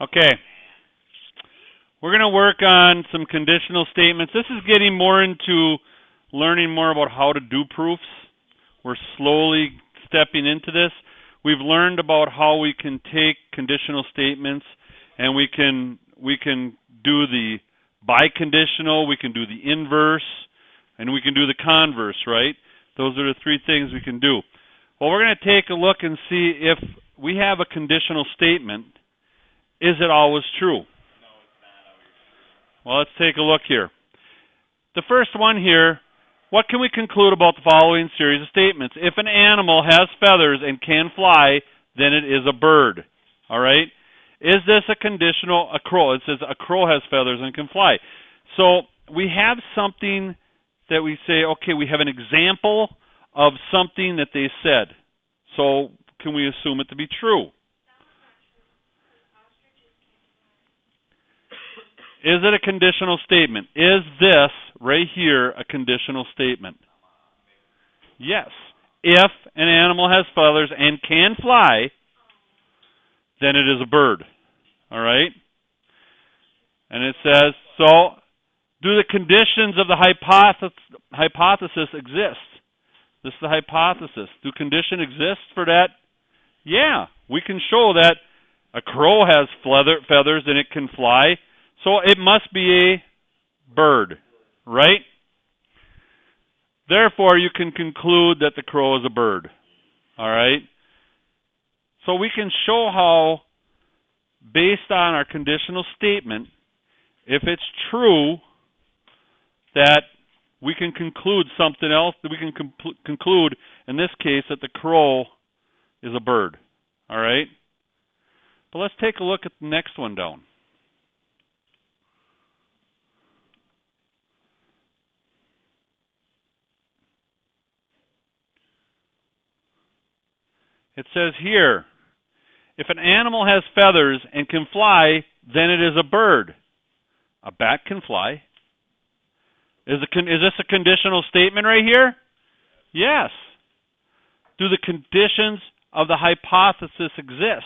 Okay. We're going to work on some conditional statements. This is getting more into learning more about how to do proofs. We're slowly stepping into this. We've learned about how we can take conditional statements and we can do the biconditional, we can do the inverse, and we can do the converse, right? Those are the three things we can do. Well, we're going to take a look and see if we have a conditional statement. Is it always true? Well, let's take a look here. The first one here, what can we conclude about the following series of statements? If an animal has feathers and can fly, then it is a bird. All right? Is this a conditional, a crow? It says a crow has feathers and can fly. So we have something that we say, okay, we have an example of something that they said. So can we assume it to be true? Is it a conditional statement? Is this right here a conditional statement? Yes. If an animal has feathers and can fly, then it is a bird. All right? And it says, so do the conditions of the hypothesis exist? This is the hypothesis. Do condition exist for that? Yeah. We can show that a crow has feathers and it can fly. So it must be a bird, right? Therefore, you can conclude that the crow is a bird, all right? So we can show how, based on our conditional statement, if it's true that we can conclude something else, that we can conclude, in this case, that the crow is a bird, all right? But let's take a look at the next one down. It says here, if an animal has feathers and can fly, then it is a bird. A bat can fly. Is this a conditional statement right here? Yes. Do the conditions of the hypothesis exist?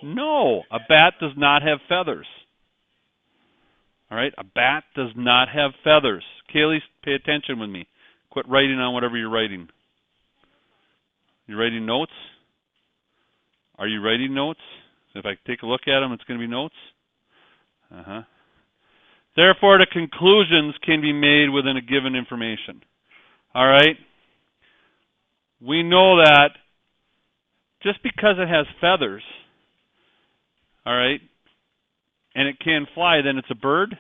No. A bat does not have feathers. All right? A bat does not have feathers. Kaylee, pay attention with me. Quit writing on whatever you're writing. You writing notes? Are you writing notes? If I take a look at them, it's going to be notes. Therefore, the conclusions can be made within a given information. All right? We know that just because it has feathers, all right, and it can fly, then it's a bird?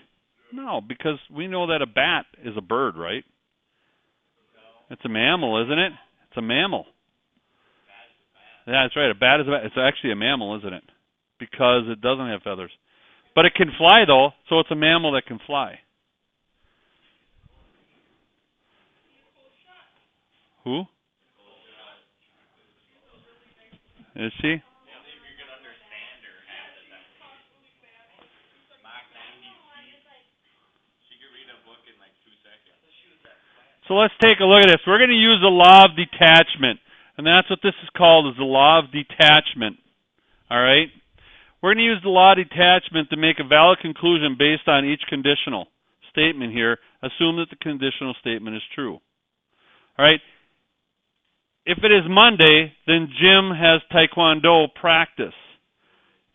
No, because we know that a bat is a bird, right? It's a mammal, isn't it? It's a mammal. Yeah, that's right. A bat is it's actually a mammal, isn't it? Because it doesn't have feathers. But it can fly, though, so it's a mammal that can fly. Who? Is she? So let's take a look at this. We're going to use the law of detachment. And that's what this is called, is the law of detachment. All right? We're going to use the law of detachment to make a valid conclusion based on each conditional statement here. Assume that the conditional statement is true. All right? If it is Monday, then Jim has Taekwondo practice.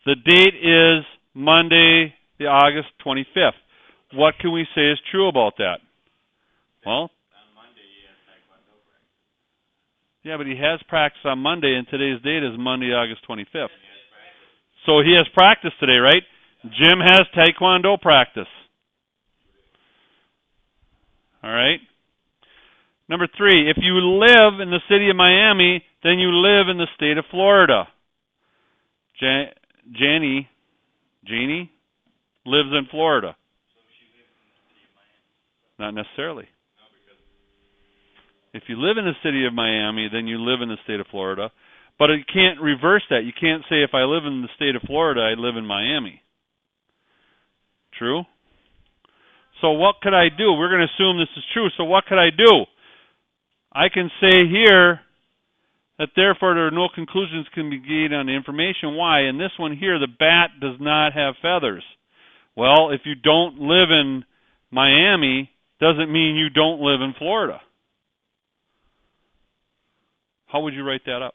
The date is Monday, the August 25th. What can we say is true about that? Well, yeah, but he has practice on Monday, and today's date is Monday, August 25th. So he has practice today, right? Jim has Taekwondo practice. All right? Number 3, if you live in the city of Miami, then you live in the state of Florida. Janie lives in Florida. Not necessarily. If you live in the city of Miami, then you live in the state of Florida. But you can't reverse that. You can't say if I live in the state of Florida, I live in Miami. True? So what could I do? We're going to assume this is true. So what could I do? I can say here that therefore there are no conclusions can be gained on the information. Why? In this one here, the bat does not have feathers. Well, if you don't live in Miami, doesn't mean you don't live in Florida. How would you write that up?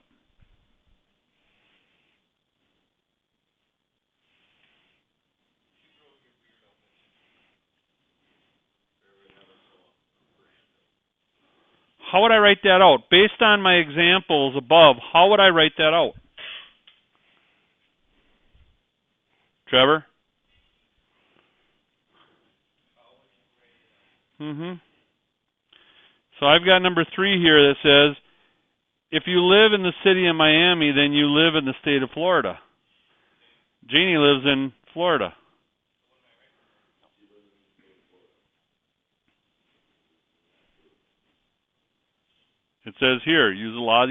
How would I write that out? Based on my examples above, how would I write that out? Trevor? So I've got number 3 here that says, if you live in the city of Miami, then you live in the state of Florida. Jeannie lives in Florida. It says here, use the law of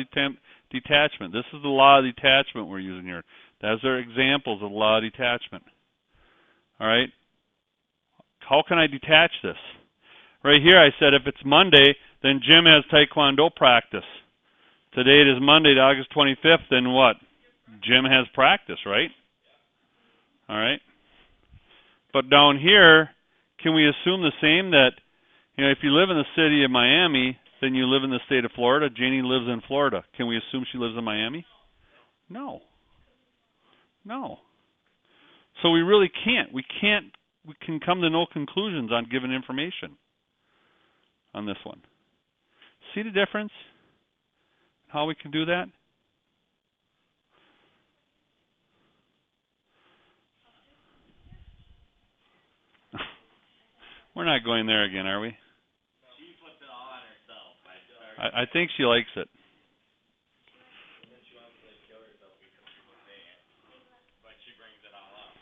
detachment. This is the law of detachment we're using here. Those are examples of the law of detachment. All right? How can I detach this? Right here I said if it's Monday, then Jim has Taekwondo practice. Today it is Monday, August 25th, then what? Jim has practice, right? All right? But down here, can we assume the same that, if you live in the city of Miami, then you live in the state of Florida? Jeannie lives in Florida. Can we assume she lives in Miami? No. No. So we really can't. We can come to no conclusions on given information on this one. See the difference? How we can do that? We're not going there again, are we? She puts it all on herself. I think she likes it. And then she wants to kill herself because people say it. But she brings it all up.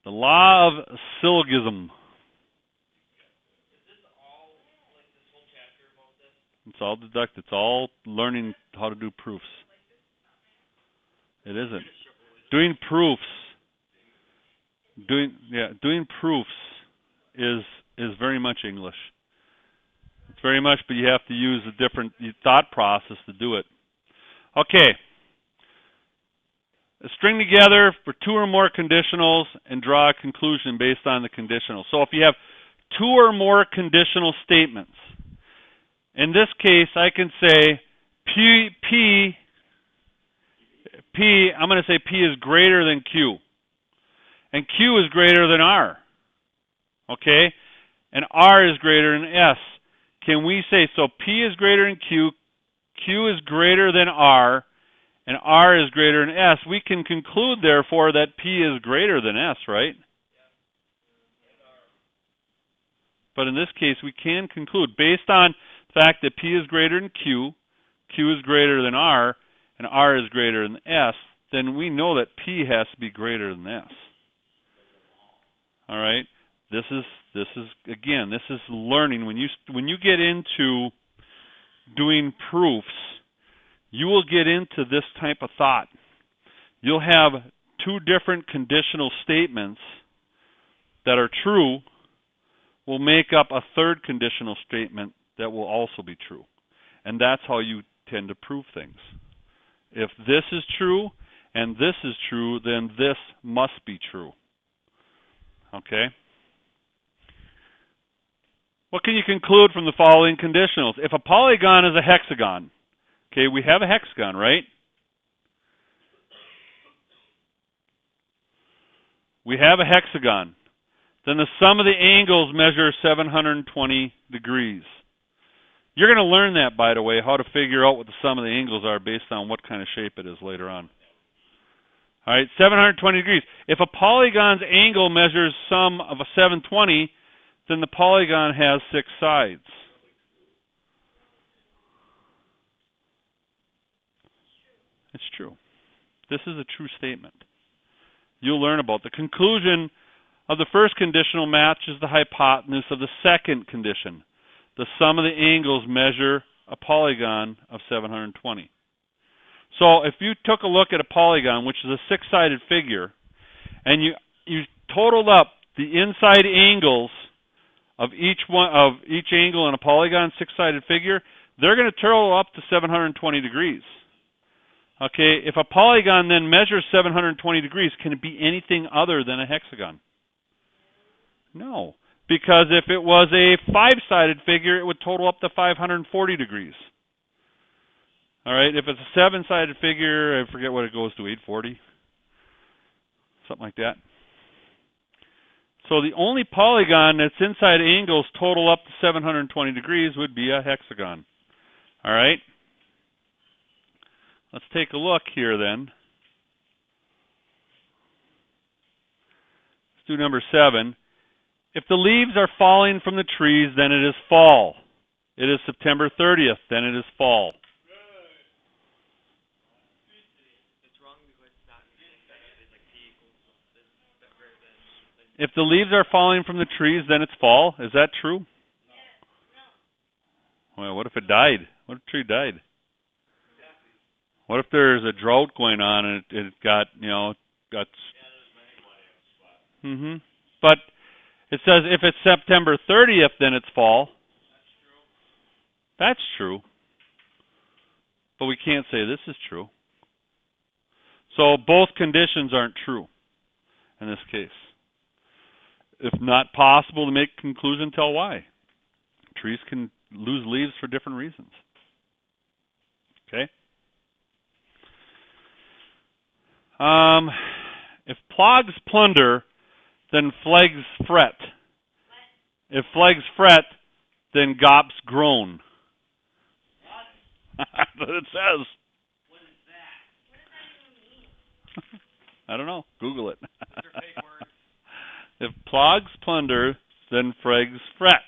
The law of syllogism. Is this all, like this whole chapter about this? It's all deductive. It's all learning how to do proofs. It isn't. Doing proofs. Doing proofs is very much English. It's very much, but you have to use a different thought process to do it. Okay. String together for 2 or more conditionals and draw a conclusion based on the conditional. So if you have 2 or more conditional statements, in this case I can say I'm going to say P is greater than Q. And Q is greater than R. Okay? And R is greater than S. Can we say, so P is greater than Q, Q is greater than R, and R is greater than S? We can conclude, therefore, that P is greater than S, right? But in this case, we can conclude, based on the fact that P is greater than Q, Q is greater than R, and R is greater than S, then we know that P has to be greater than S. All right? This is learning. When you get into doing proofs, you will get into this type of thought. You'll have 2 different conditional statements that are true will make up a 3rd conditional statement that will also be true. And that's how you tend to prove things. If this is true and this is true, then this must be true. Okay? What can you conclude from the following conditionals? If a polygon is a hexagon, okay, we have a hexagon, right? We have a hexagon. Then the sum of the angles measure 720 degrees. You're going to learn that, by the way, how to figure out what the sum of the angles are based on what kind of shape it is later on. All right, 720 degrees. If a polygon's angle measures sum of a 720, then the polygon has 6 sides. It's true. This is a true statement. You'll learn about the conclusion of the first conditional matches the hypotenuse of the second condition. The sum of the angles measure a polygon of 720. So if you took a look at a polygon, which is a 6-sided figure, and you totaled up the inside angles of each angle in a polygon 6-sided figure, they're going to total up to 720 degrees. Okay, if a polygon then measures 720 degrees, can it be anything other than a hexagon? No, because if it was a 5-sided figure, it would total up to 540 degrees. All right, if it's a 7-sided figure, I forget what it goes to, 840, something like that. So the only polygon that's inside angles total up to 720 degrees would be a hexagon. All right? Let's take a look here then. Let's do number 7. If the leaves are falling from the trees, then it is fall. It is September 30th, then it is fall. If the leaves are falling from the trees, then it's fall. Is that true? Well, what if it died? What if the tree died? What if there's a drought going on and it got, got... But it says if it's September 30th, then it's fall. That's true. But we can't say this is true. So both conditions aren't true in this case. If not possible to make a conclusion, tell why. Trees can lose leaves for different reasons. Okay? If plogs plunder, then flags fret. If flags fret, then gops groan. That's what it says. What is that? What does that even mean? I don't know. Google it. Those are fake words. If plogs plunder, then frags fret.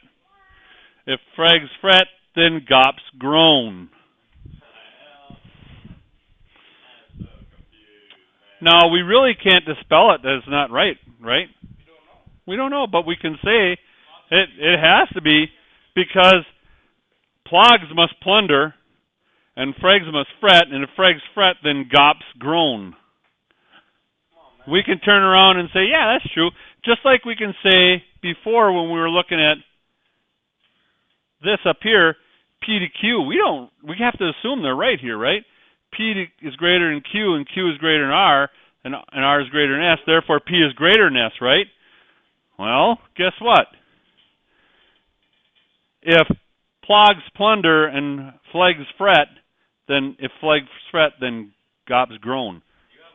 If frags fret, then gops groan. I'm so confused, man. Now, we really can't dispel it that it's not right, right? We don't know. We don't know, but we can say it has to be because plogs must plunder and frags must fret, and if frags fret, then gops groan. We can turn around and say, yeah, that's true. Just like we can say before when we were looking at this up here, P to Q. We have to assume they're right here, right? P is greater than Q, and Q is greater than R, and R is greater than S. Therefore, P is greater than S, right? Well, guess what? If plogs plunder and flags fret, then if flags fret, then gobs groan.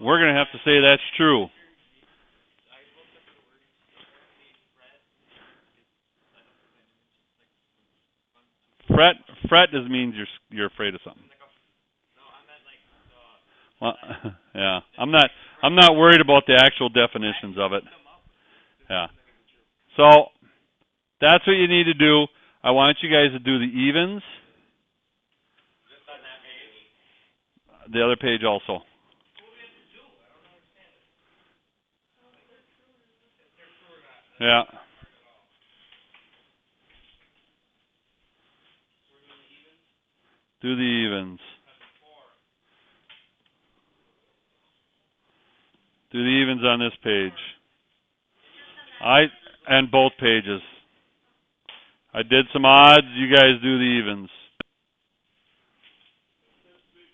We're going to have to say that's true. Fret just means you're afraid of something. Well, yeah, I'm not worried about the actual definitions of it. Yeah. So that's what you need to do. I want you guys to do the evens. The other page also. Yeah. Do the evens. Do the evens on this page. And both pages. I did some odds. You guys do the evens.